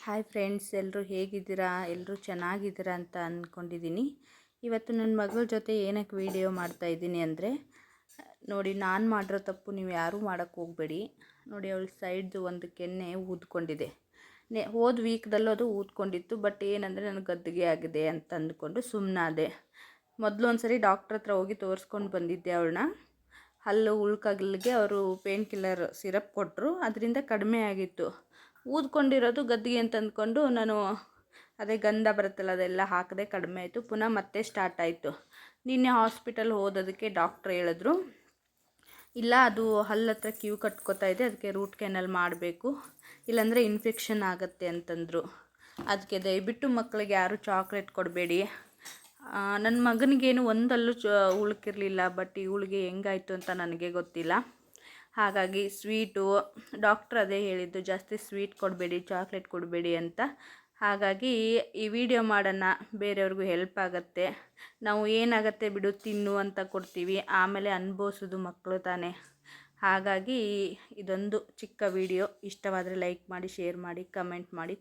Hi friends, ಎಲ್ಲರೂ ಹೇಗಿದ್ದೀರಾ? ಎಲ್ಲರೂ ಚೆನ್ನಾಗಿದ್ದೀರಾ ಅಂತ ಅಂದ್ಕೊಂಡಿದ್ದೀನಿ. ಇವತ್ತು ನನ್ನ ಮಗಳ ಜೊತೆ ಏನಕ್ಕೆ ವೀಡಿಯೋ ಮಾಡ್ತಾಯಿದ್ದೀನಿ ಅಂದರೆ, ನೋಡಿ, ನಾನು ಮಾಡಿರೋ ತಪ್ಪು ನೀವು ಯಾರೂ ಮಾಡೋಕ್ಕೆ ಹೋಗಬೇಡಿ. ನೋಡಿ, ಅವಳ ಸೈಡ್ದು ಒಂದು ಕೆನ್ನೆ ಊದ್ಕೊಂಡಿದೆ. ಹೋದ ವೀಕ್ದಲ್ಲೂ ಅದು ಊದ್ಕೊಂಡಿತ್ತು. ಬಟ್ ಏನಂದರೆ ನನಗೆ ಗದ್ದಿಗೆ ಆಗಿದೆ ಅಂತ ಅಂದ್ಕೊಂಡು ಸುಮ್ಮನಾದೆ. ಮೊದಲು ಒಂದು ಸರಿ ಡಾಕ್ಟ್ರ್ ಹತ್ರ ಹೋಗಿ ತೋರಿಸ್ಕೊಂಡು ಬಂದಿದ್ದೆ ಅವಳನ್ನ. ಹಲ್ಲು ಉಳ್ಕಾಗಲಿಗೆ ಅವರು ಪೇನ್ ಕಿಲ್ಲರ್ ಸಿರಪ್ ಕೊಟ್ಟರು. ಅದರಿಂದ ಕಡಿಮೆ ಆಗಿತ್ತು. ಊದ್ಕೊಂಡಿರೋದು ಗದ್ದಿಗೆ ಅಂತ ಅಂದ್ಕೊಂಡು ನಾನು ಅದೇ ಗಂಧ ಬರುತ್ತಲ್ಲ ಅದೆಲ್ಲ ಹಾಕಿದೆ, ಕಡಿಮೆ ಆಯಿತು. ಪುನಃ ಮತ್ತೆ ಸ್ಟಾರ್ಟ್ ಆಯಿತು. ನಿನ್ನೆ ಹಾಸ್ಪಿಟಲ್ ಹೋದದಕ್ಕೆ ಡಾಕ್ಟ್ರ್ ಹೇಳಿದ್ರು, ಇಲ್ಲ ಅದು ಹಲ್ಲು ಹತ್ರ ಕ್ಯೂ ಕಟ್ಕೋತಾ ಇದೆ, ಅದಕ್ಕೆ ರೂಟ್ ಕೆನಲ್ ಮಾಡಬೇಕು, ಇಲ್ಲಾಂದರೆ ಇನ್ಫೆಕ್ಷನ್ ಆಗುತ್ತೆ ಅಂತಂದರು. ಅದಕ್ಕೆ ದಯವಿಟ್ಟು ಮಕ್ಕಳಿಗೆ ಯಾರು ಚಾಕ್ಲೇಟ್ ಕೊಡಬೇಡಿ. ನನ್ನ ಮಗನಿಗೇನು ಒಂದಲ್ಲೂ ಉಳುಕಿರಲಿಲ್ಲ. ಬಟ್ ಇವಳಿಗೆ ಹೆಂಗಾಯಿತು ಅಂತ ನನಗೆ ಗೊತ್ತಿಲ್ಲ. ಹಾಗಾಗಿ ಸ್ವೀಟು ಡಾಕ್ಟ್ರ್ ಅದೇ ಹೇಳಿದ್ದು, ಜಾಸ್ತಿ ಸ್ವೀಟ್ ಕೊಡಬೇಡಿ, ಚಾಕ್ಲೇಟ್ ಕೊಡಬೇಡಿ ಅಂತ. ಹಾಗಾಗಿ ಈ ವಿಡಿಯೋ ಮಾಡೋಣ, ಬೇರೆಯವ್ರಿಗೂ ಹೆಲ್ಪ್ ಆಗುತ್ತೆ. ನಾವು ಏನಾಗುತ್ತೆ ಬಿಡು ತಿನ್ನು ಅಂತ ಕೊಡ್ತೀವಿ, ಆಮೇಲೆ ಅನುಭವಿಸೋದು ಮಕ್ಕಳು ತಾನೇ. ಹಾಗಾಗಿ ಇದೊಂದು ಚಿಕ್ಕ ವಿಡಿಯೋ. ಇಷ್ಟವಾದರೆ ಲೈಕ್ ಮಾಡಿ, ಶೇರ್ ಮಾಡಿ, ಕಮೆಂಟ್ ಮಾಡಿ.